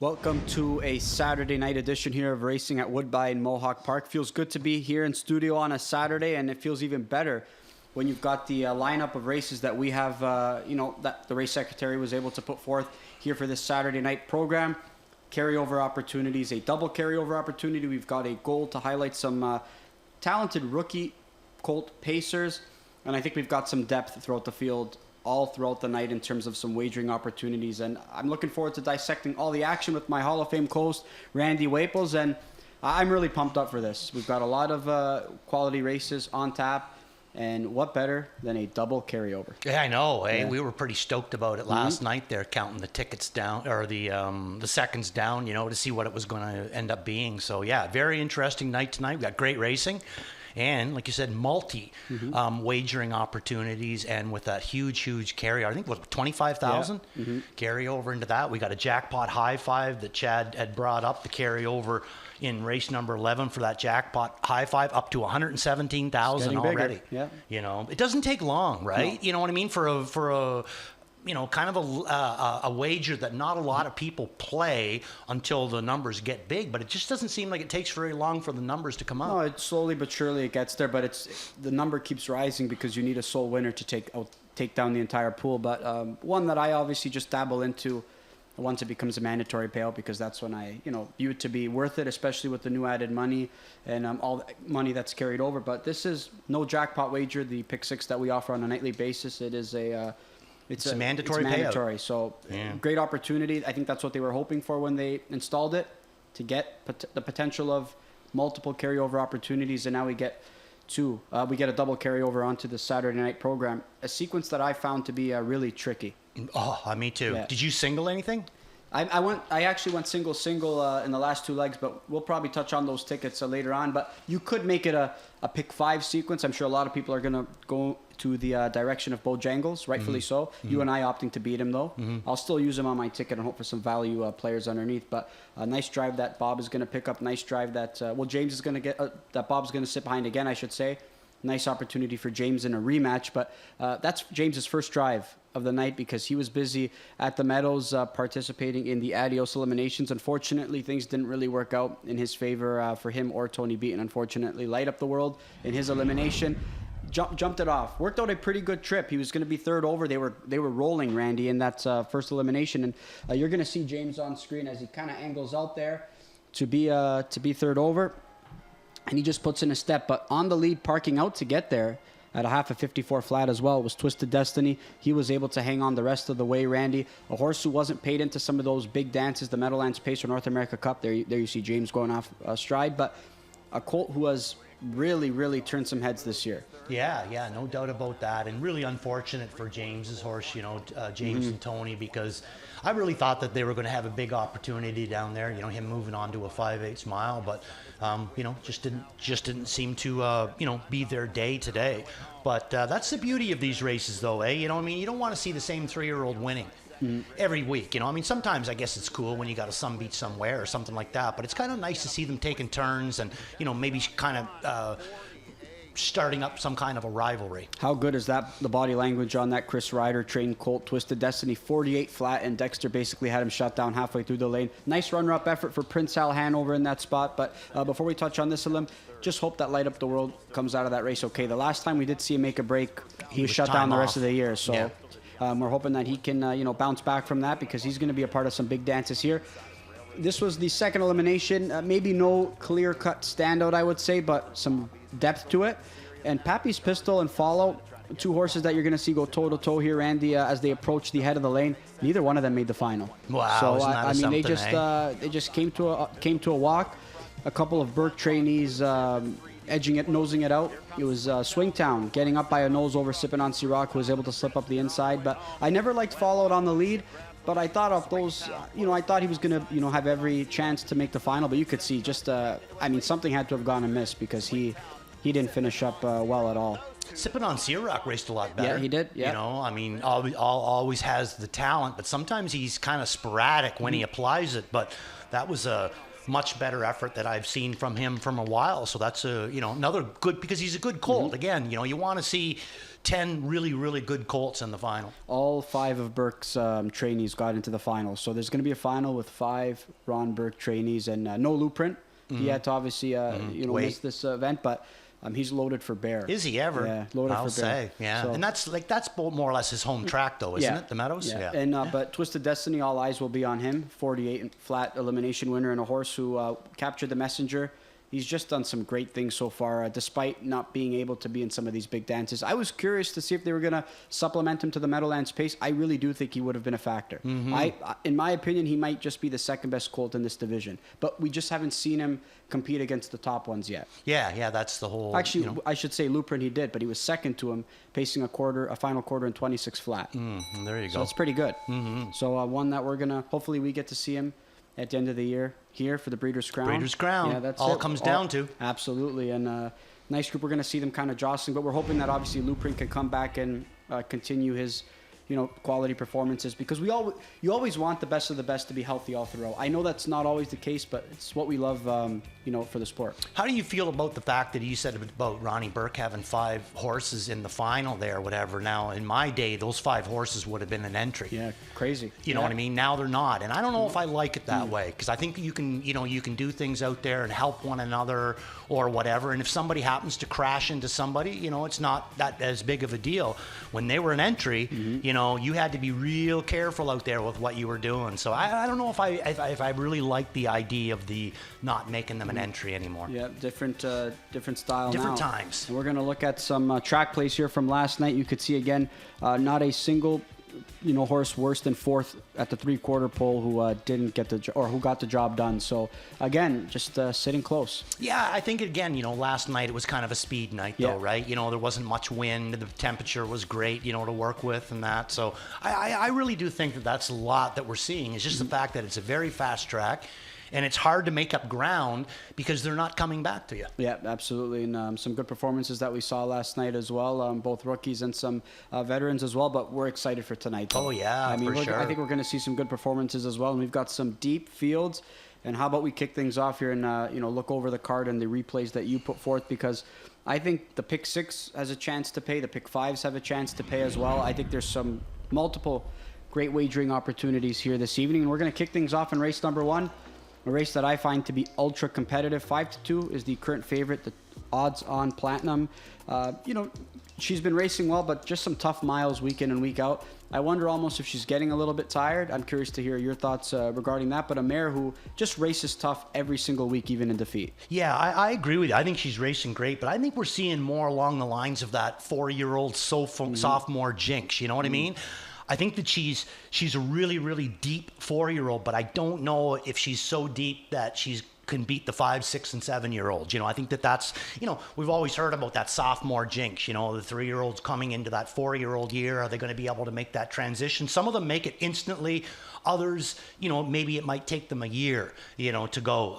Welcome to a Saturday night edition here of Racing at Woodbine Mohawk Park. Feels good to be here in studio on a Saturday, and it feels even better when you've got the lineup of races that we have, that the race secretary was able to put forth here for this Saturday night program. Carryover opportunities, a double carryover opportunity. We've got a goal to highlight some talented rookie colt pacers, and I think we've got some depth throughout the field all throughout the night in terms of some wagering opportunities. And I'm looking forward to dissecting all the action with my Hall of Fame co-host, Randy Waples, and I'm really pumped up for this. We've got a lot of quality races on tap, and what better than a double carryover? Yeah, I know. Yeah. We were pretty stoked about it last night there, counting the tickets down, or the seconds down, to see what it was going to end up being. So, yeah, very interesting night tonight. We got great racing. And like you said, wagering opportunities, and with that huge carry, I think what 25,000 carry over into that. We got a jackpot high five that Chad had brought up, the carryover in race number 11 for that jackpot high five up to 117,000 already. Yeah. It doesn't take long, right? No. You know what I mean? For a kind of a wager that not a lot of people play until the numbers get big, but it just doesn't seem like it takes very long for the numbers to come out. No, it slowly but surely it gets there, but the number keeps rising because you need a sole winner to take down the entire pool. But one that I obviously just dabble into once it becomes a mandatory payout, because that's when I view it to be worth it, especially with the new added money and all the money that's carried over. But this is no jackpot wager, the pick six that we offer on a nightly basis. It is It's a mandatory payout. Payout. So yeah. Great opportunity. I think that's what they were hoping for when they installed it, to get the potential of multiple carryover opportunities. And now we get two. We get a double carryover onto the Saturday night program, a sequence that I found to be really tricky. Oh, me too. Yeah. Did you single anything? I actually went single in the last two legs, but we'll probably touch on those tickets later on. But you could make it a pick five sequence. I'm sure a lot of people are going to go to the direction of Bojangles, rightfully so. You and I opting to beat him, though. I'll still use him on my ticket and hope for some value players underneath. But a nice drive that Bob is going to pick up. Nice drive that, James is going to get, that Bob's going to sit behind again, I should say. Nice opportunity for James in a rematch. But that's James's first drive of the night, because he was busy at the Meadows participating in the Adios eliminations. Unfortunately, things didn't really work out in his favor for him or Tony Beaton. Unfortunately, light up the world in his elimination. Jumped it off. Worked out a pretty good trip. He was going to be third over. They were rolling, Randy, in that first elimination. And you're going to see James on screen as he kind of angles out there to be third over. And he just puts in a step. But on the lead, parking out to get there, at a half of 54 flat as well, was Twisted Destiny. He was able to hang on the rest of the way, Randy. A horse who wasn't paid into some of those big dances, the Meadowlands Pacer North America Cup. There you see James going off stride. But a colt who has really turned some heads this year. Yeah, no doubt about that. And really unfortunate for James's horse, James and Tony, because I really thought that they were going to have a big opportunity down there, him moving on to a 5/8 mile, but just didn't seem to be their day today. But that's the beauty of these races, though, eh? You don't want to see the same 3-year-old winning every week. Sometimes I guess it's cool when you got a some beat somewhere or something like that, but it's kind of nice to see them taking turns and maybe kind of starting up some kind of a rivalry. How good is that, the body language on that Chris Ryder trained colt, Twisted Destiny, 48 flat, and Dexter basically had him shut down halfway through the lane. Nice runner-up effort for Prince Al Hanover in that spot. But before we touch on this, Alim, just hope that Light Up the World comes out of that race okay. The last time we did see him make a break, he was shut down the rest of the year. So we're hoping that he can bounce back from that, because he's going to be a part of some big dances here. This was the second elimination. Maybe no clear-cut standout, I would say, but some depth to it. And Pappy's Pistol and Follow, two horses that you're going to see go toe-to-toe here, Randy, as they approach the head of the lane. Neither one of them made the final. Wow, so isn't that they just came to a walk. A couple of Burke trainees nosing it out. It was Swingtown getting up by a nose over Sippin' on Ciroc, who was able to slip up the inside. But I never liked Follow on the lead. But I thought of those, I thought he was going to, have every chance to make the final. But you could see something had to have gone amiss, because he didn't finish up well at all. Sippin' on Ciroc raced a lot better. Yeah, he did. Yeah. Always has the talent, but sometimes he's kind of sporadic when he applies it. But that was a much better effort that I've seen from him from a while. So that's another good, because he's a good colt. Again, you want to see 10 really, really good colts in the final. All 5 of Burke's trainees got into the final. So there's going to be a final with 5 Ron Burke trainees and no Blueprint. He had to obviously, miss this event, but he's loaded for bear. Is he ever? Yeah, loaded I'll for bear. say, yeah. So, and that's more or less his home track, though, isn't it? The Meadows? Yeah. And but Twisted Destiny, all eyes will be on him. 48 flat elimination winner and a horse who captured the messenger. He's just done some great things so far, despite not being able to be in some of these big dances. I was curious to see if they were going to supplement him to the Meadowlands pace. I really do think he would have been a factor. In my opinion, he might just be the second best colt in this division. But we just haven't seen him compete against the top ones yet. Yeah, that's the whole... Actually, I should say Blueprint he did, but he was second to him, pacing a final quarter in 26 flat. There you go. So it's pretty good. So one that we're going to... Hopefully we get to see him at the end of the year here for the Breeders' Crown. Breeders' Crown. Yeah, that's all it. Comes down to. Absolutely. And nice group. We're going to see them kind of jostling, but we're hoping that obviously Blueprint can come back and continue his quality performances, because you always want the best of the best to be healthy all throughout. I know that's not always the case, but it's what we love, for the sport. How do you feel about the fact that you said about Ronnie Burke having 5 horses in the final there, whatever? Now, in my day, those 5 horses would have been an entry. Yeah, crazy. You know what I mean? Now they're not, and I don't know if I like it that way, because I think you can do things out there and help one another or whatever. And if somebody happens to crash into somebody, it's not that as big of a deal. When they were an entry, you had to be real careful out there with what you were doing. So I don't know if I really like the idea of the not making them an entry anymore. Yeah, different style. Different now. times. And we're going to look at some track plays here from last night. You could see again, not a single horse worse than 4th at the 3/4 pole who didn't get who got the job done. So again, just sitting close. Yeah, I think again, last night it was kind of a speed night though, right? There wasn't much wind, the temperature was great, to work with and that. So I really do think that that's a lot that we're seeing. It's just the fact that it's a very fast track. And it's hard to make up ground because they're not coming back to you. Yeah, absolutely. And some good performances that we saw last night as well. Both rookies and some veterans as well. But we're excited for tonight, though. Oh, yeah, for sure. I think we're going to see some good performances as well. And we've got some deep fields. And how about we kick things off here and, look over the card and the replays that you put forth, because I think the pick 6 has a chance to pay. The pick 5s have a chance to pay as well. I think there's some multiple great wagering opportunities here this evening. And we're going to kick things off in race number 1. A race that I find to be ultra competitive. 5-2 is the current favorite. The odds on Platinum. She's been racing well, but just some tough miles week in and week out. I wonder almost if she's getting a little bit tired. I'm curious to hear your thoughts regarding that. But a mare who just races tough every single week, even in defeat. Yeah, I agree with you. I think she's racing great, but I think we're seeing more along the lines of that 4-year-old sophomore jinx. You know what I mean? I think that she's a really, really deep 4-year-old, but I don't know if she's so deep that she's can beat the 5, 6, and 7-year-olds. I think that's, we've always heard about that sophomore jinx, the 3-year-olds coming into that 4-year-old year. Are they going to be able to make that transition? Some of them make it instantly. Others, maybe it might take them a year, to go.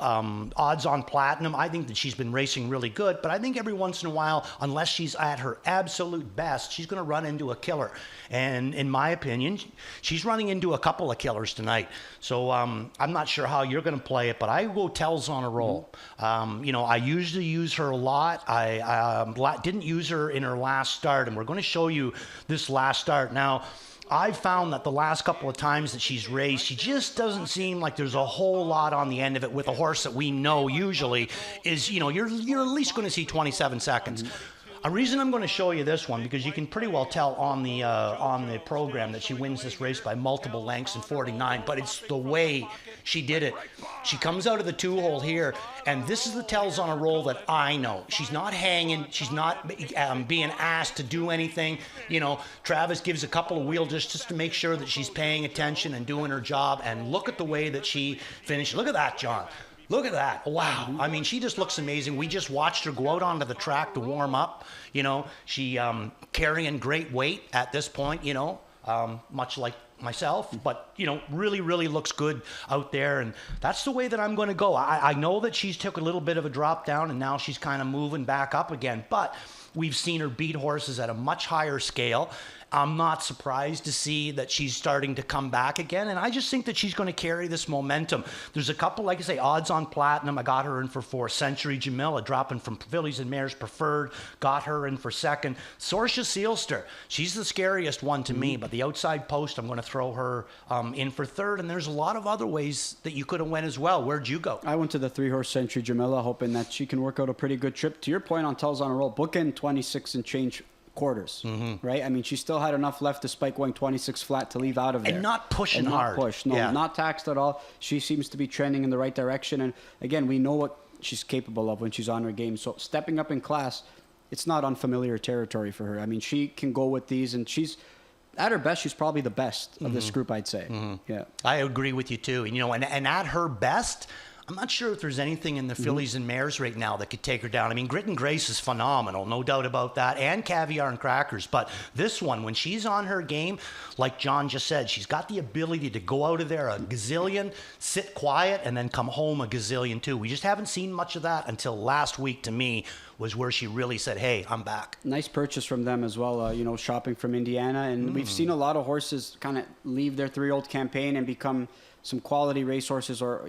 Odds on Platinum, I think that she's been racing really good, but I think every once in a while, unless she's at her absolute best, she's going to run into a killer. And in my opinion, she's running into a couple of killers tonight. So I'm not sure how you're going to play it, but I go Tells on a roll. I usually use her a lot. I didn't use her in her last start, and we're going to show you this last start. Now, I've found that the last couple of times that she's raced, she just doesn't seem like there's a whole lot on the end of it with a horse that we know usually is, you're at least going to see 27 seconds. A reason I'm going to show you this one, because you can pretty well tell on the program that she wins this race by multiple lengths in 49, but it's the way she did it. She comes out of the 2-hole here, and this is the Tells on a roll that I know. She's not hanging. She's not being asked to do anything. Travis gives a couple of wheels just to make sure that she's paying attention and doing her job, and look at the way that she finished. Look at that, John. Look at that. Wow. I mean, she just looks amazing. We just watched her go out onto the track to warm up. She carrying great weight at this point, much like myself, but really, really looks good out there, and that's the way that I'm going to go. I know that she's took a little bit of a drop down, and now she's kind of moving back up again, but we've seen her beat horses at a much higher scale. I'm not surprised to see that she's starting to come back again. And I just think that she's going to carry this momentum. There's a couple, like I say, odds on Platinum. I got her in for 4. Century Jamila dropping from Fillies and Mares Preferred. Got her in for 2nd. Sorcia Sealster, she's the scariest one to me. But the outside post, I'm going to throw her in for 3rd. And there's a lot of other ways that you could have went as well. Where'd you go? I went to the 3-horse Century Jamila, hoping that she can work out a pretty good trip. To your point on Tells on a Roll, bookend 26 and change quarters, right? I mean, she still had enough left despite going 26 flat to leave out of there. And not pushing hard. Not taxed at all. She seems to be trending in the right direction. And again, we know what she's capable of when she's on her game. So stepping up in class, it's not unfamiliar territory for her. I mean, she can go with these, and she's, at her best, she's probably the best of this group, I'd say. Yeah. I agree with you too. And, and at her best, I'm not sure if there's anything in the Fillies and Mares right now that could take her down. I mean, Grit and Grace is phenomenal, no doubt about that, and Caviar and Crackers. But this one, when she's on her game, like John just said, she's got the ability to go out of there a gazillion, sit quiet, and then come home a gazillion too. We just haven't seen much of that until last week, to me, was where she really said, hey, I'm back. Nice purchase from them as well, shopping from Indiana. And we've seen a lot of horses kind of leave their 3-year-old campaign and become some quality racehorses, or,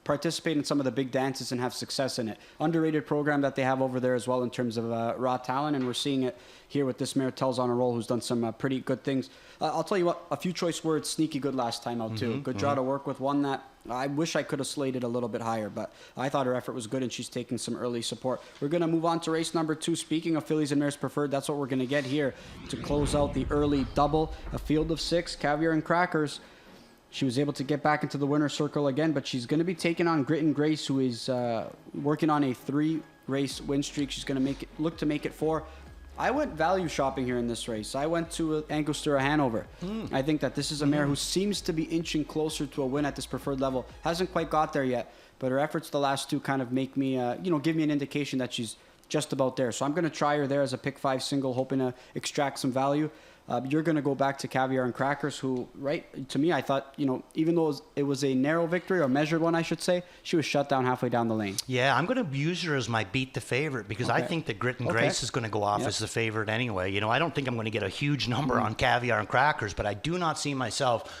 participate in some of the big dances and have success in it. Underrated program that they have over there as well in terms of raw talent, and we're seeing it here with this mare Tells on a Roll, who's done some pretty good things. I'll tell you what, a few choice words, sneaky good last time out too. Good draw to work with, one that I wish I could have slated a little bit higher, but I thought her effort was good, and she's taking some early support. We're going to move on to race number 2. Speaking of Fillies and Mares Preferred, that's what we're going to get here to close out the early double. A field of 6, Caviar and Crackers. She was able to get back into the winner's circle again, but she's going to be taking on Grit and Grace, who is working on a 3-race win streak. She's going to look to make it 4. I went value shopping here in this race. I went to Angostura Hanover. I think that this is a mare who seems to be inching closer to a win at this preferred level. Hasn't quite got there yet, but her efforts the last 2 kind of make me, give me an indication that she's just about there. So I'm going to try her there as a pick 5 single, hoping to extract some value. You're going to go back to Caviar and Crackers, who, right, to me, I thought, even though it was a narrow victory, or measured one, I should say, she was shut down halfway down the lane. Yeah, I'm going to use her as my beat the favorite, because I think that Grit and Grace is going to go off as the favorite anyway. I don't think I'm going to get a huge number on Caviar and Crackers, but I do not see myself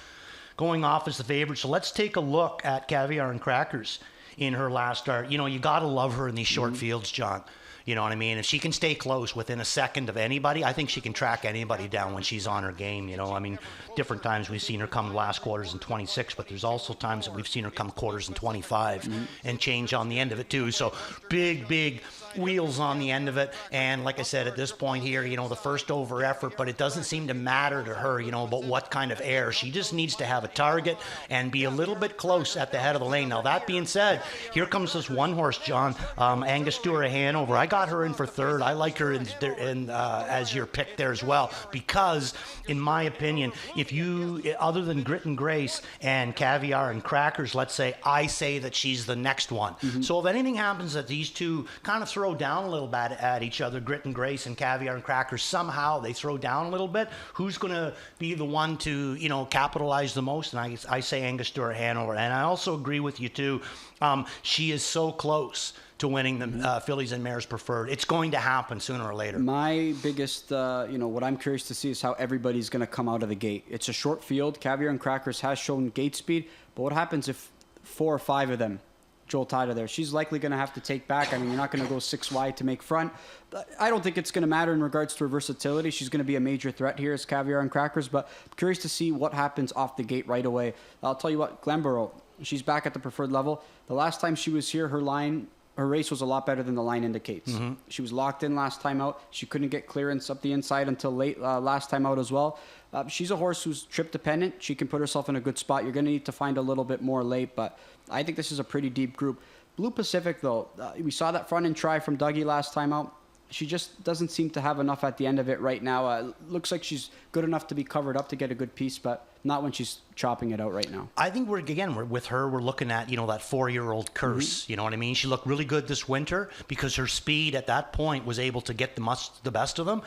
going off as the favorite. So let's take a look at Caviar and Crackers in her last start. You got to love her in these short fields, John. You know what I mean? If she can stay close within a second of anybody, I think she can track anybody down when she's on her game. I mean, different times we've seen her come last quarters in 26, but there's also times that we've seen her come quarters in 25 and change on the end of it too. So big wheels on the end of it. And like I said, at this point here, the first over effort, but it doesn't seem to matter to her, about what kind of air. She just needs to have a target and be a little bit close at the head of the lane. Now, that being said, here comes this one horse, John, Angostura Hanover. I got her in for 3rd. I like her in as your pick there as well, because in my opinion, if you, other than Grit and Grace and Caviar and Crackers, let's say, I say that she's the next one. So if anything happens that these two kind of throw down a little bit at each other, Grit and Grace and Caviar and Crackers, somehow they throw down a little bit, who's going to be the one to, capitalize the most? And I say Angostura Hanover. And I also agree with you too. She is so close to winning the Fillies and Mares Preferred. It's going to happen sooner or later. My biggest, what I'm curious to see is how everybody's going to come out of the gate. It's a short field. Caviar and Crackers has shown gate speed, but what happens if 4 or 5 of them jolt out of there? She's likely going to have to take back. I mean, you're not going to go 6 wide to make front. I don't think it's going to matter in regards to her versatility. She's going to be a major threat here as Caviar and Crackers, but I'm curious to see what happens off the gate right away. I'll tell you what, Glenborough, she's back at the preferred level. The last time she was here, her race was a lot better than the line indicates. She was locked in last time out. She couldn't get clearance up the inside until late last time out as well. She's a horse who's trip dependent. She can put herself in a good spot. You're going to need to find a little bit more late, but I think this is a pretty deep group. Blue Pacific, though, we saw that front end try from Dougie last time out. She just doesn't seem to have enough at the end of it right now. Looks like she's good enough to be covered up to get a good piece, but not when she's chopping it out right now. I think we're with her, we're looking at, that 4-year-old curse. You know what I mean? She looked really good this winter because her speed at that point was able to get the best of them.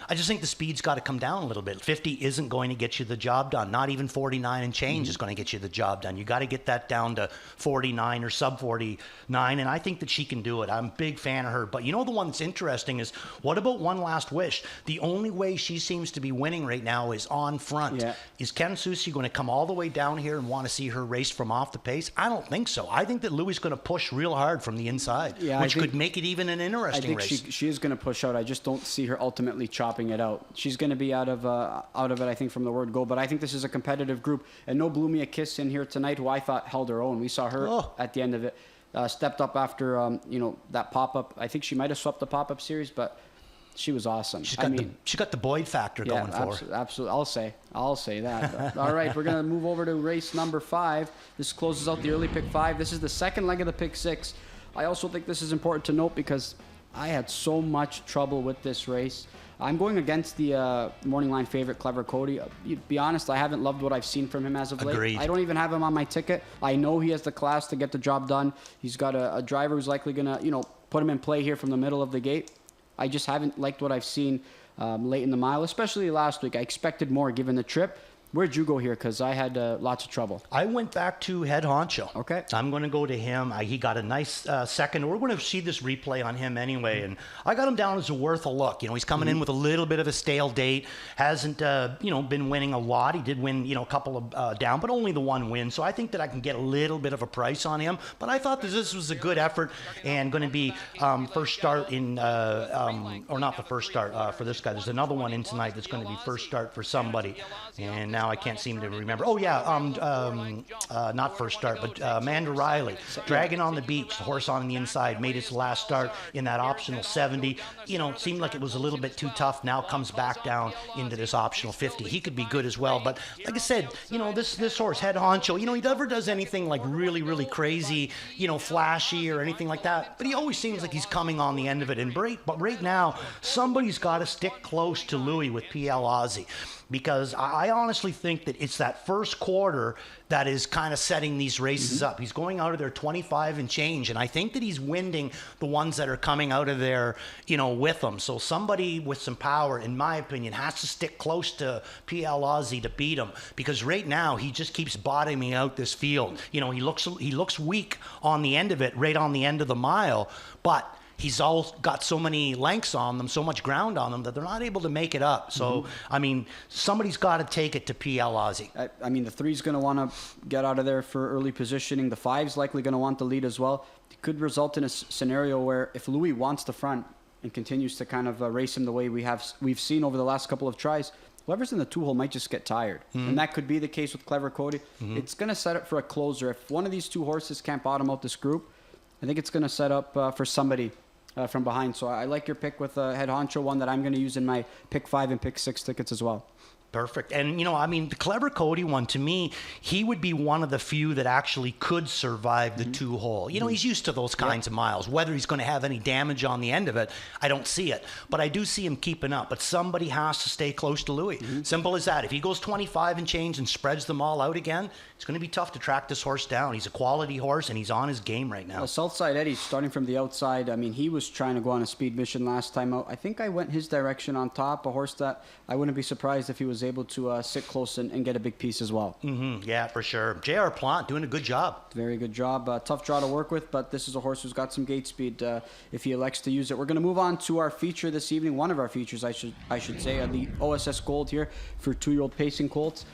I just think the speed's got to come down a little bit. 50 isn't going to get you the job done. Not even 49 and change is going to get you the job done. You got to get that down to 49 or sub 49, and I think that she can do it. I'm a big fan of her. But you know, the one that's interesting is, what about One Last Wish? The only way she seems to be winning right now is on front. Yeah. Is Ken Susi going to come all the way down here and want to see her race from off the pace? I don't think so. I think that Louis is going to push real hard from the inside, which could make it even an interesting race. I think she is going to push out. I just don't see her ultimately chopping it out. She's going to be out of it, I think, from the word go. But I think this is a competitive group. And no Blew Me a Kiss in here tonight, who I thought held her own. We saw her at the end of it. Stepped up after, that pop-up. I think she might have swept the pop-up series, but she was awesome. She got the Boyd factor going for her. Absolutely. I'll say that. All right, we're going to move over to race number 5. This closes out the early pick 5. This is the second leg of the pick 6. I also think this is important to note because I had so much trouble with this race. I'm going against the morning line favorite, Clever Cody. Be honest, I haven't loved what I've seen from him as of late. Agreed. I don't even have him on my ticket. I know he has the class to get the job done. He's got a driver who's likely going to, put him in play here from the middle of the gate. I just haven't liked what I've seen late in the mile, especially last week. I expected more given the trip. Where'd you go here? Because I had lots of trouble. I went back to Head Honcho. Okay. I'm going to go to him. He got a nice second. We're going to see this replay on him anyway. And I got him down as worth a look. He's coming in with a little bit of a stale date. Hasn't, been winning a lot. He did win, a couple of down, but only the one win. So I think that I can get a little bit of a price on him. But I thought that this was a good effort and going to be first start in, or not the first start for this guy. There's another one in tonight that's going to be first start for somebody. And now I can't seem to remember. Oh, yeah, not first start, but Amanda Riley. Dragon on the Beach, the horse on the inside, made its last start in that optional 70. It seemed like it was a little bit too tough. Now comes back down into this optional 50. He could be good as well. But like I said, this horse, Head Honcho, he never does anything like really, really crazy, flashy or anything like that. But he always seems like he's coming on the end of it. But right now, somebody's got to stick close to Louis with PL Aussie. Because I honestly think that it's that first quarter that is kind of setting these races up. He's going out of there 25 and change, and I think that he's winding the ones that are coming out of there, with him. So somebody with some power, in my opinion, has to stick close to PL Aussie to beat him, because right now he just keeps bottoming out this field. He looks weak on the end of it, right on the end of the mile, but he's all got so many lengths on them, so much ground on them, that they're not able to make it up. So, somebody's got to take it to PL Aussie. The 3's going to want to get out of there for early positioning. The 5's likely going to want the lead as well. It could result in a scenario where if Louis wants the front and continues to kind of race him the way we've seen over the last couple of tries, whoever's in the 2-hole might just get tired. And that could be the case with Clever Cody. It's going to set up for a closer. If one of these 2 horses can't bottom out this group, I think it's going to set up for somebody from behind. So I like your pick with Head Honcho, one that I'm going to use in my pick 5 and pick 6 tickets as well. Perfect. And, the Clever Cody one, to me, he would be one of the few that actually could survive the 2-hole. He's used to those kinds of miles. Whether he's going to have any damage on the end of it, I don't see it. But I do see him keeping up. But somebody has to stay close to Louis. Simple as that. If he goes 25 and change and spreads them all out again, it's going to be tough to track this horse down. He's a quality horse, and he's on his game right now. Southside Eddie, starting from the outside, he was trying to go on a speed mission last time out. I think I went his direction on top, a horse that I wouldn't be surprised if he was able to sit close and get a big piece as well. Yeah, for sure. J.R. Plant doing a good job. Very good job. Tough draw to work with, but this is a horse who's got some gate speed if he elects to use it. We're going to move on to our feature this evening. One of our features, I should say, the OSS Gold here for 2-year-old pacing colts.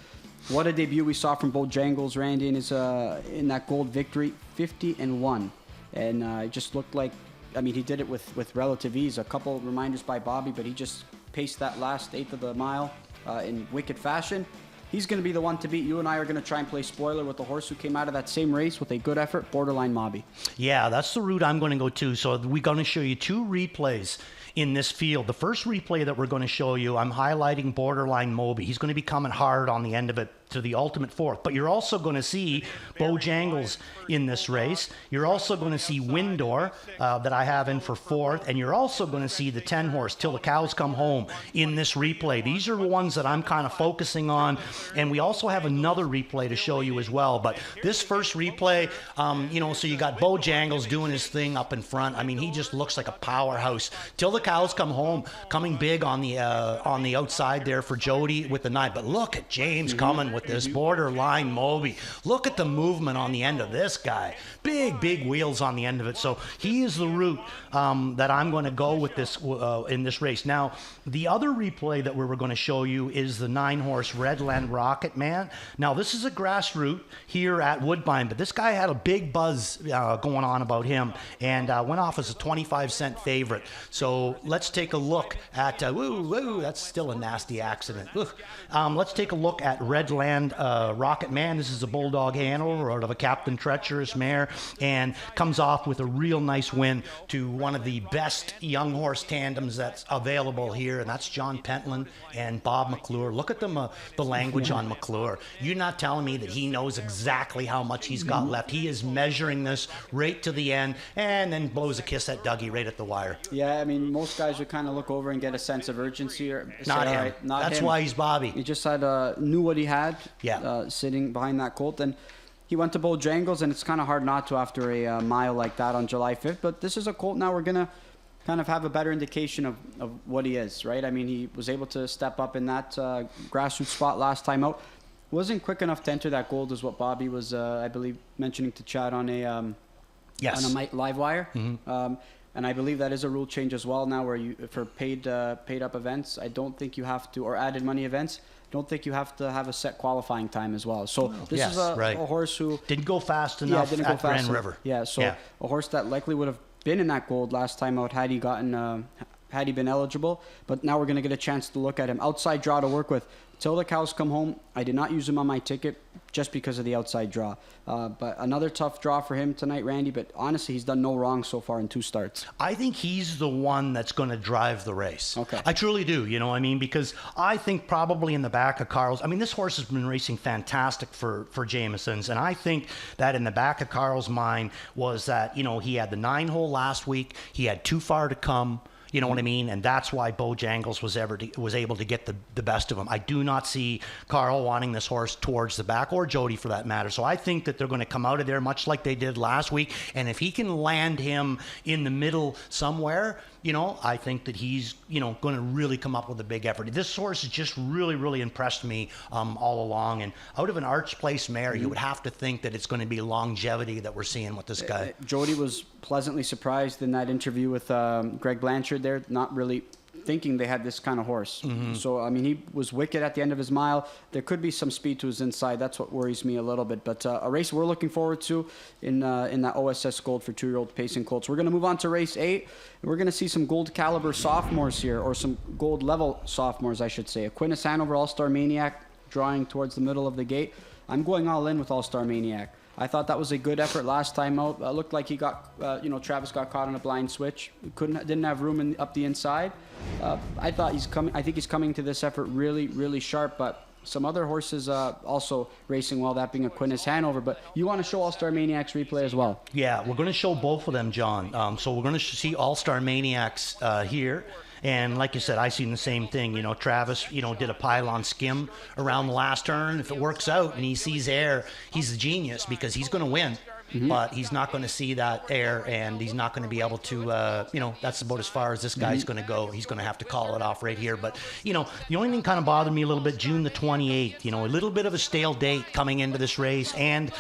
What a debut we saw from Bojangles, Randy, in that gold victory, 50-1. And it just looked like, he did it with relative ease. A couple reminders by Bobby, but he just paced that last 1/8 of the mile in wicked fashion. He's going to be the one to beat. You and I are going to try and play spoiler with the horse who came out of that same race with a good effort, Borderline Mobby. Yeah, that's the route I'm going to go to. So we're going to show you 2 replays in this field. The first replay that we're going to show you, I'm highlighting Borderline Moby. He's going to be coming hard on the end of it to the ultimate fourth. But you're also going to see Bojangles in this race. You're also going to see Windor that I have in for fourth, and you're also going to see the 10 horse Till the Cows Come Home in this replay. These are the ones that I'm kind of focusing on, and we also have another replay to show you as well. But this first replay, so you got Bojangles doing his thing up in front. I mean, he just looks like a powerhouse. Till the Cows Come Home, coming big on the outside there for Jody with the 9. But look at James coming with this borderline Moby. Look at the movement on the end of this guy. Big wheels on the end of it. So he is the route that I'm going to go with this in this race. Now, the other replay that we're going to show you is the 9 horse Redland Rocket Man. Now, this is a grass route here at Woodbine, but this guy had a big buzz going on about him and went off as a 25-cent favorite. So let's take a look at, that's still a nasty accident. Let's take a look at Redland Rocket Man. This is a Bulldog handler out of a Captain Treacherous mare, and comes off with a real nice win to one of the best young horse tandems that's available here, and that's John Pentland and Bob McClure. Look at them, the language on McClure. You're not telling me that he knows exactly how much he's got left. He is measuring this right to the end, and then blows a kiss at Dougie right at the wire. Yeah, I mean, most guys would kind of look over and get a sense of urgency. Or Not say, him. all right, not That's him. why he's Bobby. He just had knew what he had. Yeah. Sitting behind that colt, and he went to Bojangles, and it's kind of hard not to after a mile like that on July 5th. But this is a colt now we're gonna kind of have a better indication of what he is, right? I mean, he was able to step up in that grassroots spot last time out. Wasn't quick enough to enter that gold, is what Bobby was, I believe, mentioning to Chad on a Yes. on a live wire. And I believe that is a rule change as well now, where you, for paid up events, I don't think you have to, or added money events, don't think you have to have a set qualifying time as well. So this is a horse who didn't go fast enough didn't go at fast Grand enough. River. Yeah, so a horse that likely would have been in that gold last time out had he gotten had he been eligible. But now we're going to get a chance to look at him. Outside draw to work with. Till the Cows Come Home, I did not use him on my ticket just because of the outside draw. But another tough draw for him tonight, Randy. But honestly, he's done no wrong so far in 2 starts. I think he's the one that's going to drive the race. Okay. I truly do, because I think probably in the back of Carl's, this horse has been racing fantastic for Jameson's, and I think that in the back of Carl's mind was that, he had the 9-hole last week, he had Too Far to Come. You know what I mean? And that's why Bojangles was able to get the best of him. I do not see Carl wanting this horse towards the back, or Jody for that matter. So I think that they're going to come out of there much like they did last week. And if he can land him in the middle somewhere, I think that he's, going to really come up with a big effort. This horse has just really, really impressed me all along. And out of an Arch Place mare, you would have to think that it's going to be longevity that we're seeing with this guy. Jody was pleasantly surprised in that interview with Greg Blanchard there, not really thinking they had this kind of horse. So, he was wicked at the end of his mile. There could be some speed to his inside. That's what worries me a little bit. But a race we're looking forward to in that OSS Gold for 2-year-old pacing colts. We're going to move on to race 8. We're going to see some gold caliber sophomores here, or some gold level sophomores, I should say. Aquinas Hanover All-Star Maniac drawing towards the middle of the gate. I'm going all in with All-Star Maniac. I thought that was a good effort last time out. Looked like he got, Travis got caught on a blind switch. Didn't have room up the inside. I think he's coming to this effort really, really sharp. But some other horses also racing well, that being Aquinas Hanover. But you want to show All-Star Maniacs replay as well? Yeah, we're going to show both of them, John. So we're going to see All-Star Maniacs here. And like you said, I seen the same thing. Travis, did a pylon skim around the last turn. If it works out and he sees air, he's a genius, because he's going to win. But he's not going to see that air, and he's not going to be able to, that's about as far as this guy's going to go. He's going to have to call it off right here. But, the only thing kind of bothered me a little bit, June the 28th, a little bit of a stale date coming into this race, and,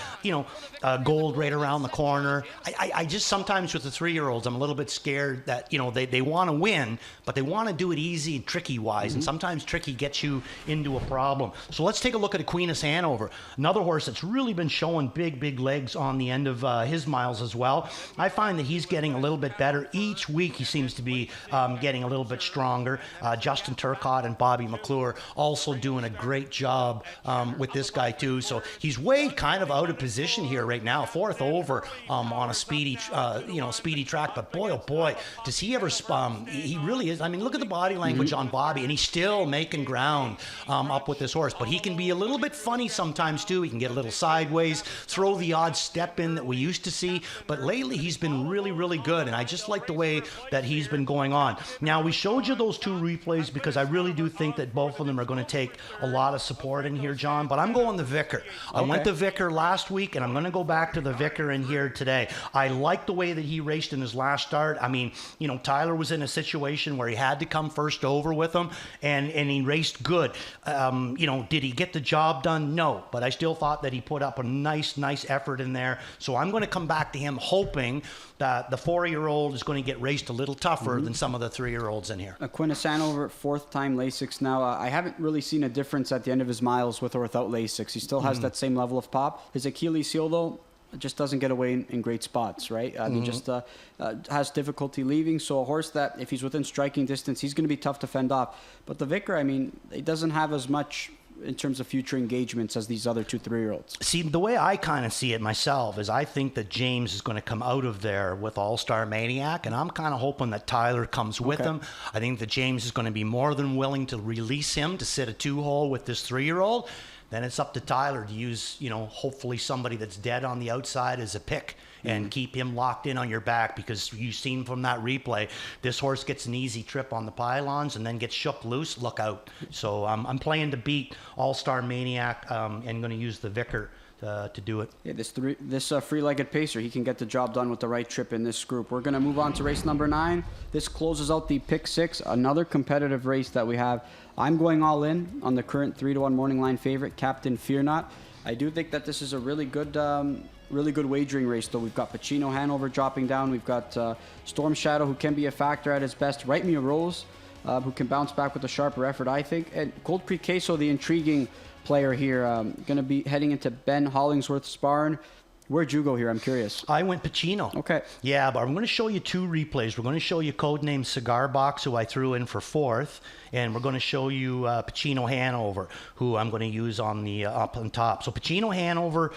gold right around the corner. I just sometimes with the 3-year-olds, I'm a little bit scared that, they want to win, but they want to do it easy and tricky-wise, and sometimes tricky gets you into a problem. So let's take a look at Aquinas Hanover, another horse that's really been showing big legs on the end end of his miles as well. I find that he's getting a little bit better. Each week he seems to be getting a little bit stronger. Justin Turcotte and Bobby McClure also doing a great job with this guy too. So he's way kind of out of position here right now, fourth over on a speedy track. But boy, oh boy, does he ever? He really is. I mean, look at the body language on Bobby, and he's still making ground up with this horse. But he can be a little bit funny sometimes too. He can get a little sideways, throw the odd step in that we used to see. But lately he's been really, really good, and I just like the way that he's been going on. Now, we showed you those two replays because I really do think that both of them are going to take a lot of support in here, John. But I'm going the Vicar. I went the Vicar last week, and I'm going to go back to the Vicar in here today. I like the way that he raced in his last start. I mean, Tyler was in a situation where he had to come first over with him, and he raced good. Did he get the job done? No, but I still thought that he put up a nice effort in there. So I'm going to come back to him hoping that the 4-year-old is going to get raced a little tougher than some of the 3-year-olds in here. Quintus Hanover, fourth time Lasix now. I haven't really seen a difference at the end of his miles with or without Lasix. He still has that same level of pop. His Achilles heel, though, just doesn't get away in great spots, right? He just has difficulty leaving. So a horse that, if he's within striking distance, he's going to be tough to fend off. But the Vicar, I mean, he doesn't have as much in terms of future engagements as these other 2 3-year-olds. See, the way I kind of see it myself is I think that James is going to come out of there with All-Star Maniac, and I'm kind of hoping that Tyler comes with him. I think that James is going to be more than willing to release him to sit a 2-hole with this 3-year-old. Then it's up to Tyler to use, hopefully somebody that's dead on the outside as a pick and keep him locked in on your back, because you've seen from that replay, this horse gets an easy trip on the pylons and then gets shook loose. Look out. So I'm playing to beat All-Star Maniac and going to use the Vicar to do it. Yeah, this free-legged pacer, he can get the job done with the right trip in this group. We're going to move on to race number 9. This closes out the pick 6, another competitive race that we have. I'm going all in on the current 3-1 morning line favorite, Captain Fear Not. I do think that this is a really good wagering race, though. We've got Pacino Hanover dropping down. We've got Storm Shadow, who can be a factor at his best. Write Me a Rose, who can bounce back with a sharper effort, I think. And Cold Pre Queso, the intriguing player here, going to be heading into Ben Hollingsworth's barn. Where'd you go here? I'm curious. I went Pacino. Okay. Yeah, but I'm going to show you 2 replays. We're going to show you codename Cigar Box, who I threw in for 4th, and we're going to show you Pacino Hanover, who I'm going to use on the up on top. So Pacino Hanover,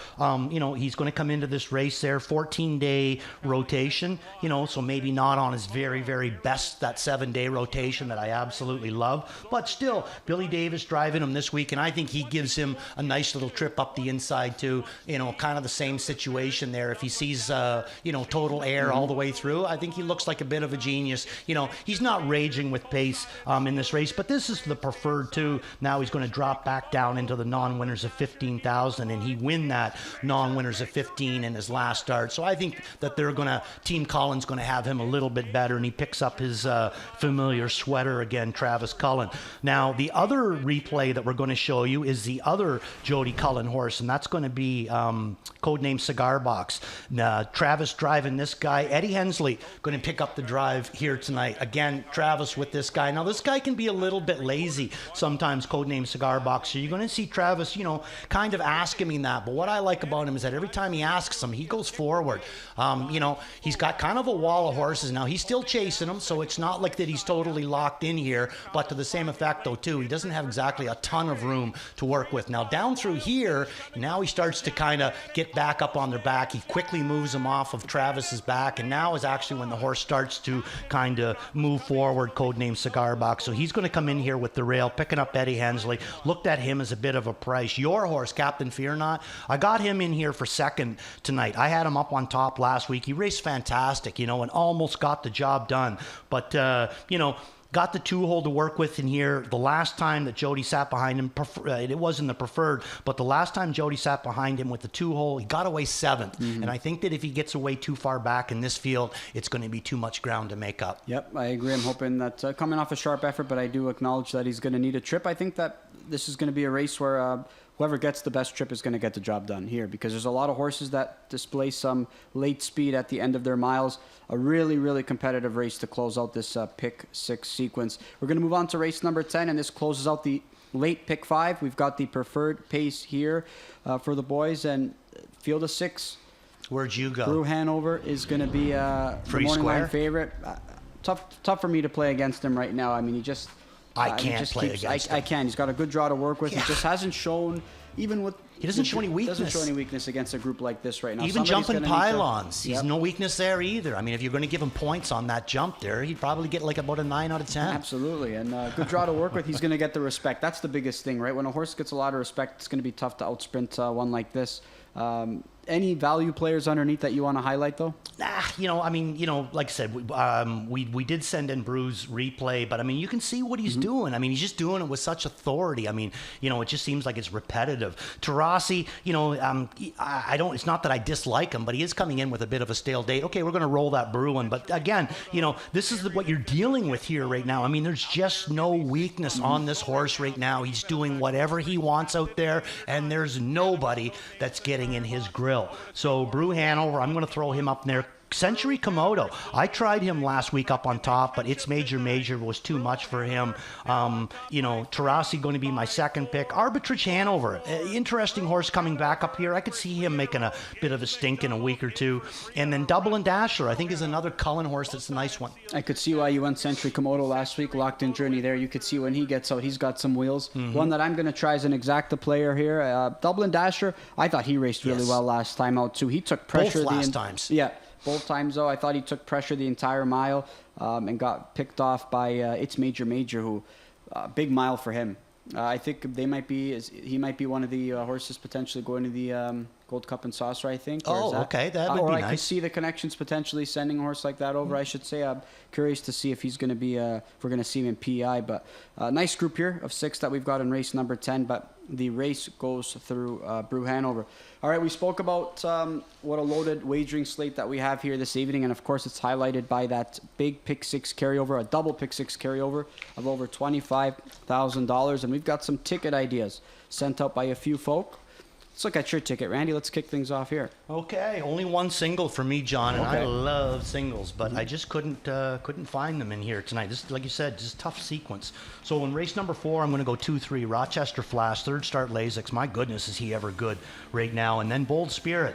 he's going to come into this race there, 14-day rotation, so maybe not on his very, very best, that 7-day rotation that I absolutely love. But still, Billy Davis driving him this week, and I think he gives him a nice little trip up the inside too, kind of the same situation there. If he sees, total air all the way through, I think he looks like a bit of a genius. He's not raging with pace in this race, but this is the preferred too. Now he's going to drop back down into the non-winners of 15,000, and he win that non-winners of 15 in his last start. So I think that Team Cullen's going to have him a little bit better, and he picks up his familiar sweater again, Travis Cullen. Now, the other replay that we're going to show you is the other Jody Cullen horse, and that's going to be codename Cigar Box. Travis driving this guy. Eddie Hensley going to pick up the drive here tonight. Again, Travis with this guy. Now, this guy can be a little bit lazy sometimes, codename Cigar Box. So you're going to see Travis, kind of asking me that. But what I like about him is that every time he asks him, he goes forward. He's got kind of a wall of horses. Now, he's still chasing them, so it's not like that he's totally locked in here. But to the same effect, though, too, he doesn't have exactly a ton of room to work with. Now, down through here, now he starts to kind of get back up on their back. He quickly moves him off of Travis's back, and now is actually when the horse starts to kind of move forward, codename Cigar Box. So he's going to come in here with the rail, picking up Eddie Hensley. Looked at him as a bit of a price. Your horse, Captain Fear Not, I got him in here for 2nd tonight. I had him up on top last week. He raced fantastic, and almost got the job done. But, got the 2-hole to work with in here. The last time that Jody sat behind him, it wasn't the preferred, but the last time Jody sat behind him with the 2-hole, he got away 7th. And I think that if he gets away too far back in this field, it's going to be too much ground to make up. Yep, I agree. I'm hoping that coming off a sharp effort, but I do acknowledge that he's going to need a trip. I think that this is going to be a race where whoever gets the best trip is going to get the job done here, because there's a lot of horses that display some late speed at the end of their miles. A really, really competitive race to close out this pick 6 sequence. We're going to move on to race number 10, and this closes out the late pick 5. We've got the preferred pace here for the boys, and field of 6. Where'd you go? Brew Hanover is going to be the Free morning square? line favorite. Tough for me to play against him right now. I mean, he just I can't play against him. I can. He's got a good draw to work with. Yeah. He just hasn't shown, even with. He doesn't show any weakness. Doesn't show any weakness against a group like this right now. Even Somebody's jumping gonna need to- pylons. He's Yep. no weakness there either. I mean, if you're going to give him points on that jump there, he'd probably get like about a 9 out of 10. Absolutely, and good draw to work with. He's going to get the respect. That's the biggest thing, right? When a horse gets a lot of respect, it's going to be tough to outsprint one like this. Any value players underneath that you want to highlight, though? Like I said, we did send in Brew's replay, but I mean, you can see what he's doing. I mean, he's just doing it with such authority. I mean, it just seems like it's repetitive. Tarasi, I don't. It's not that I dislike him, but he is coming in with a bit of a stale date. Okay, we're going to roll that Brew one, but again, this is what you're dealing with here right now. I mean, there's just no weakness on this horse right now. He's doing whatever he wants out there, and there's nobody that's getting in his grill. So Brew Hanover, I'm going to throw him up there. Century Komodo. I tried him last week up on top, but its major was too much for him. Tarasi going to be my second pick. Arbitrage Hanover. Interesting horse coming back up here. I could see him making a bit of a stink in a week or two. And then Double and Dasher, I think, is another Cullen horse that's a nice one. I could see why you went Century Komodo last week. Locked in journey there. You could see when he gets out, he's got some wheels. One that I'm going to try is an exacta player here. Double and Dasher, I thought he raced really well last time out too. He took pressure. Both last times. Yeah. Both times, though, I thought he took pressure the entire mile and got picked off by It's Major, who big mile for him. I think he might be one of the horses potentially going to the Gold Cup and Saucer, I think. Okay, that would be or nice. I could see the connections potentially sending a horse like that over, I should say. I'm curious to see if he's going to be, if we're going to see him in PI. But nice group here of 6 that we've got in race number 10. But the race goes through Brew Hanover. All right, we spoke about what a loaded wagering slate that we have here this evening. And, of course, it's highlighted by that big pick 6 carryover, a double pick 6 carryover of over $25,000. And we've got some ticket ideas sent out by a few folk. Let's look at your ticket, Randy. Let's kick things off here. Okay, only one single for me, John, and Okay. I love singles, but I just couldn't find them in here tonight. Just like you said, just tough sequence. So in race number 4, I'm going to go 2-3, Rochester Flash, third start Lasix. My goodness, is he ever good right now? And then Bold Spirit,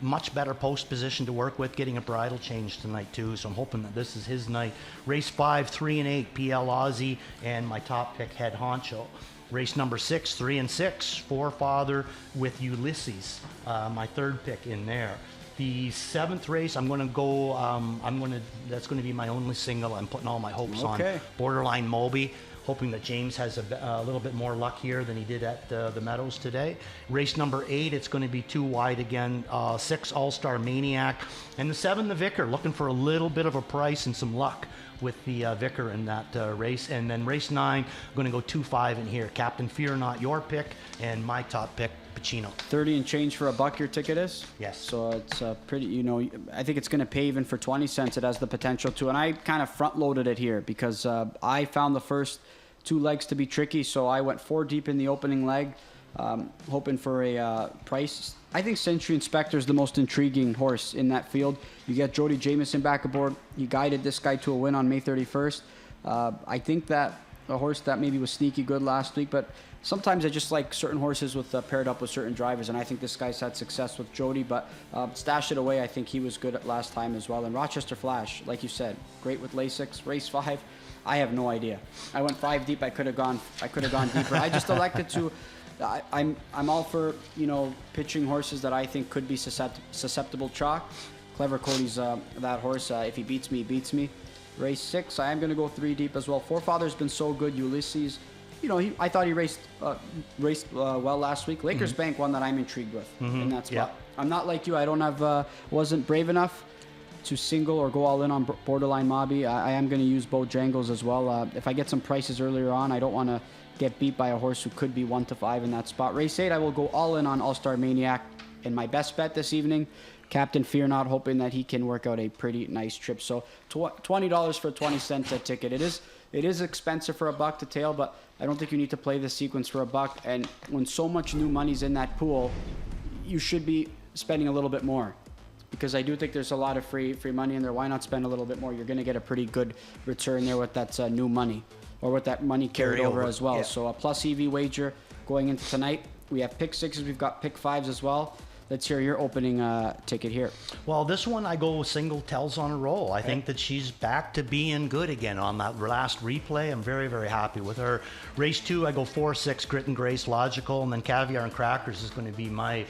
much better post position to work with, getting a bridle change tonight too. So I'm hoping that this is his night. Race 5, 3 and 8, PL Aussie, and my top pick, Head Honcho. Race number 6, 3 and 6, Forefather with Ulysses, my third pick in there. The 7th race, I'm going to go. That's going to be my only single. I'm putting all my hopes on Borderline Moby, hoping that James has a little bit more luck here than he did at the Meadows today. Race number 8, it's going to be too wide again. 6, All-Star Maniac, and the 7, the Vicar, looking for a little bit of a price and some luck with the Vicar in that race. And then race 9, I'm going to go 2-5 in here. Captain Fear Not, your pick, and my top pick, Pacino. 30 and change for a buck your ticket is? Yes. So it's pretty, I think it's going to pay even for 20 cents. It has the potential to. And I kind of front loaded it here because I found the first 2 legs to be tricky. So I went 4 deep in the opening leg, hoping for a price. I think Century Inspector is the most intriguing horse in that field. You get Jody Jamieson back aboard. He guided this guy to a win on May 31st. I think that a horse that maybe was sneaky good last week, but sometimes I just like certain horses with paired up with certain drivers, and I think this guy's had success with Jody, but stash it away. I think he was good at last time as well. And Rochester Flash, like you said, great with Lasix. Race 5, I have no idea. I went 5 deep. I could have gone deeper. I just elected to. I'm all for pitching horses that I think could be susceptible chalk. Clever Cody's that horse. If he beats me, he beats me. Race 6, I am going to go 3 deep as well. Forefather's been so good. Ulysses, I thought he raced well last week. Lakers Bank, one that I'm intrigued with in that spot. Yeah. I'm not like you. I don't have wasn't brave enough to single or go all in on Borderline Mobby. I am going to use Bojangles as well. If I get some prices earlier on, I don't want to get beat by a horse who could be 1-5 in that spot. Race 8, I will go all in on All-Star Maniac. And my best bet this evening, Captain Fear Not, hoping that he can work out a pretty nice trip. So $20 for a 20-cent ticket. It is expensive for a buck to tail, but I don't think you need to play this sequence for a buck. And when so much new money's in that pool, you should be spending a little bit more. Because I do think there's a lot of free money in there. Why not spend a little bit more? You're going to get a pretty good return there with that new money, or with that money carried over as well. Yeah. So a plus EV wager going into tonight. We have pick 6s. We've got pick 5s as well. let's hear your opening ticket here. Well, this one I go single Tells on a Roll. I think that she's back to being good again on that last replay. I'm very, very happy with her. Race 2, I go 4-6 Grit and Grace Logical, and then Caviar and Crackers is going to be my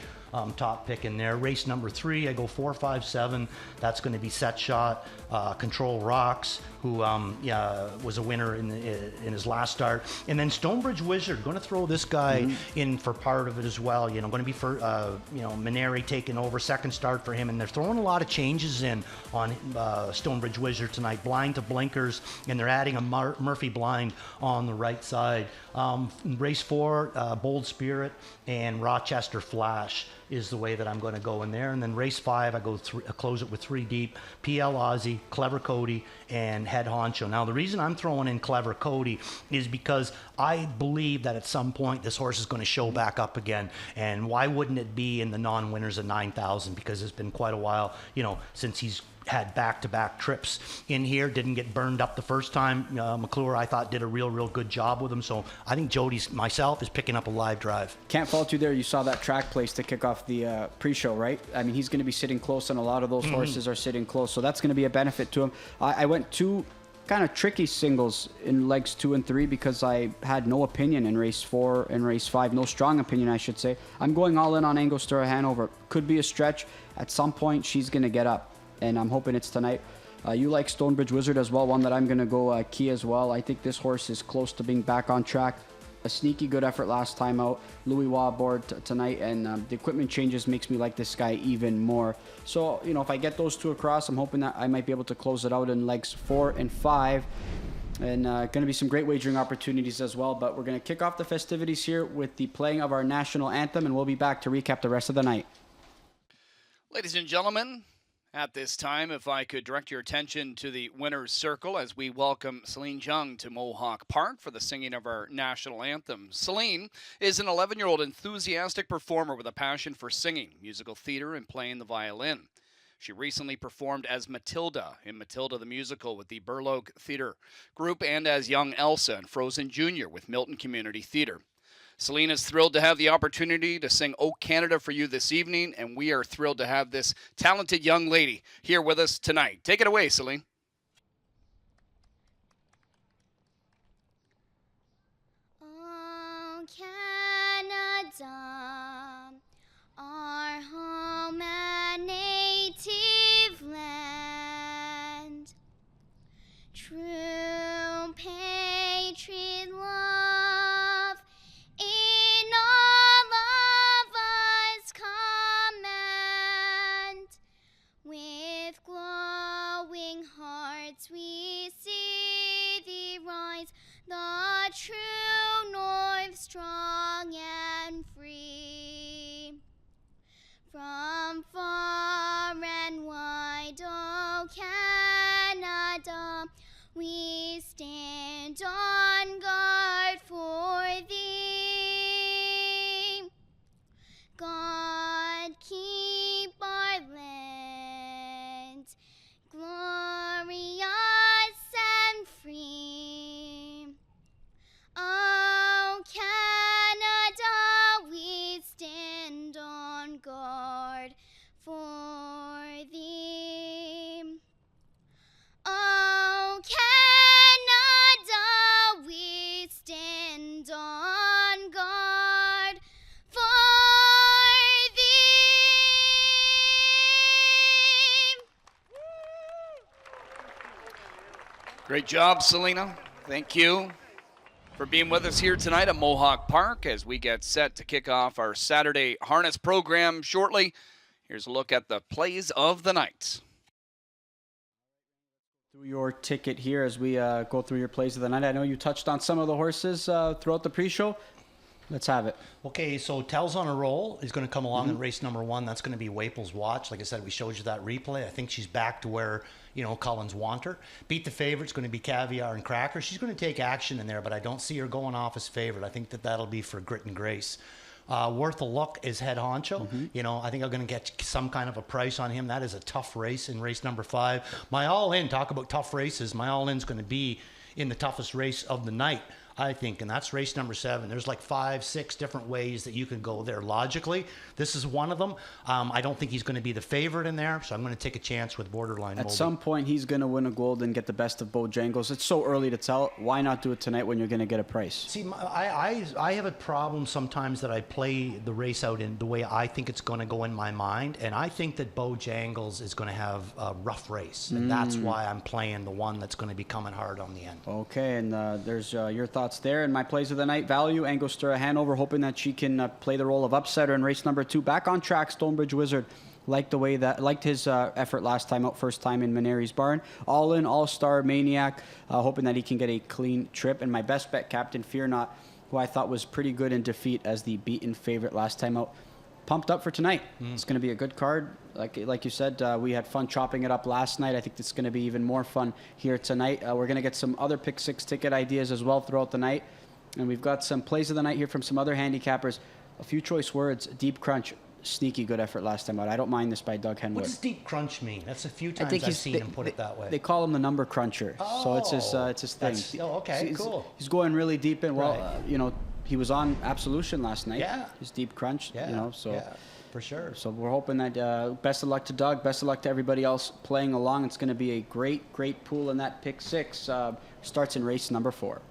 top pick in there. Race number 3, I go 4-5-7. That's going to be Set Shot, Control Rocks, who was a winner in his last start. And then Stonebridge Wizard, going to throw this guy in for part of it as well. Going to be for, Maneri taking over, second start for him. And they're throwing a lot of changes in on Stonebridge Wizard tonight. Blind to blinkers, and they're adding a Murphy blind on the right side. Race 4, Bold Spirit and Rochester Flash is the way that I'm going to go in there. And then race 5, I close it with 3 deep, PL Aussie, Clever Cody, and Head Honcho. Now, the reason I'm throwing in Clever Cody is because I believe that at some point this horse is going to show back up again. And why wouldn't it be in the non-winners of 9,000? Because it's been quite a while, since he's had back-to-back trips in here, didn't get burned up the first time. McClure, I thought, did a real good job with him. So I think myself is picking up a live drive. Can't fault you there. You saw that track place to kick off the pre-show, right? I mean, he's going to be sitting close, and a lot of those horses are sitting close. So that's going to be a benefit to him. I went 2 kind of tricky singles in legs 2 and 3 because I had no opinion in race 4 and race 5. No strong opinion, I should say. I'm going all in on Angostura Hanover. Could be a stretch. At some point, she's going to get up, and I'm hoping it's tonight. You like Stonebridge Wizard as well, one that I'm going to go key as well. I think this horse is close to being back on track. A sneaky good effort last time out. Louis Waugh aboard tonight, and the equipment changes makes me like this guy even more. So, if I get those 2 across, I'm hoping that I might be able to close it out in legs 4 and 5. And going to be some great wagering opportunities as well. But we're going to kick off the festivities here with the playing of our national anthem, and we'll be back to recap the rest of the night. Ladies and gentlemen, at this time, if I could direct your attention to the winner's circle as we welcome Celine Jung to Mohawk Park for the singing of our national anthem. Celine is an 11-year-old enthusiastic performer with a passion for singing, musical theater, and playing the violin. She recently performed as Matilda in Matilda the Musical with the Burloak Theater Group and as young Elsa in Frozen Jr. with Milton Community Theater. Celine is thrilled to have the opportunity to sing "O Canada" for you this evening, and we are thrilled to have this talented young lady here with us tonight. Take it away, Celine. Oh, Canada, our home and native land, true patriot love in all of us command. With glowing hearts we see thee rise, the true north, strong and free. From far and wide, O Canada, we stand on guard for thee. God keep our land glorious and free. Oh, Canada, we stand on guard for thee. Oh, Canada, we stand on guard for thee. Great job, Selena. Thank you for being with us here tonight at Mohawk Park as we get set to kick off our Saturday harness program shortly. Here's a look at the plays of the night. Through your ticket here as we go through your plays of the night. I know you touched on some of the horses throughout the pre-show. Let's have it. Okay, so Tells on a Roll is going to come along in race number 1. That's going to be Waple's Watch. Like I said, we showed you that replay. I think she's back to where, Collins want her. Beat the Favorite's going to be Caviar and Cracker. She's going to take action in there, but I don't see her going off as favorite. I think that'll be for Grit and Grace. Worth a Look is Head Honcho. I think I'm going to get some kind of a price on him. That is a tough race in race number 5. My all-in, talk about tough races, my all-in's going to be in the toughest race of the night. I think, and that's race number 7. There's like 5, 6 different ways that you can go there logically. This is one of them. I don't think he's going to be the favorite in there, so I'm going to take a chance with Borderline. At some point, he's going to win a gold and get the best of Bojangles. It's so early to tell. Why not do it tonight when you're going to get a price? See, I have a problem sometimes that I play the race out in the way I think it's going to go in my mind, and I think that Bojangles is going to have a rough race, and that's why I'm playing the one that's going to be coming hard on the end. Okay, and there's your thoughts there. And my plays of the night: value, Angostura Hanover, hoping that she can play the role of upsetter in race number 2. Back on track, Stonebridge Wizard. Liked his effort last time out, first time in Maneri's barn. All in, all-star Maniac, hoping that he can get a clean trip. And my best bet, Captain Fear Not, who I thought was pretty good in defeat as the beaten favorite last time out. Pumped up for tonight. It's going to be a good card. Like you said, we had fun chopping it up last night. I think it's going to be even more fun here tonight. We're going to get some other Pick 6 ticket ideas as well throughout the night. And we've got some plays of the night here from some other handicappers. A few choice words: Deep Crunch, sneaky good effort last time out. I don't mind this by Doug Henwood. What does Deep Crunch mean? That's a few times I've seen him put it that way. They call him the number cruncher. So it's his thing. Okay, cool. He's going really deep in. Well, Right. He was on Absolution last night. Yeah. His Deep Crunch, so... Yeah, for sure. So we're hoping that best of luck to Doug, best of luck to everybody else playing along. It's going to be a great, great pool in that Pick 6. Starts in race number 4.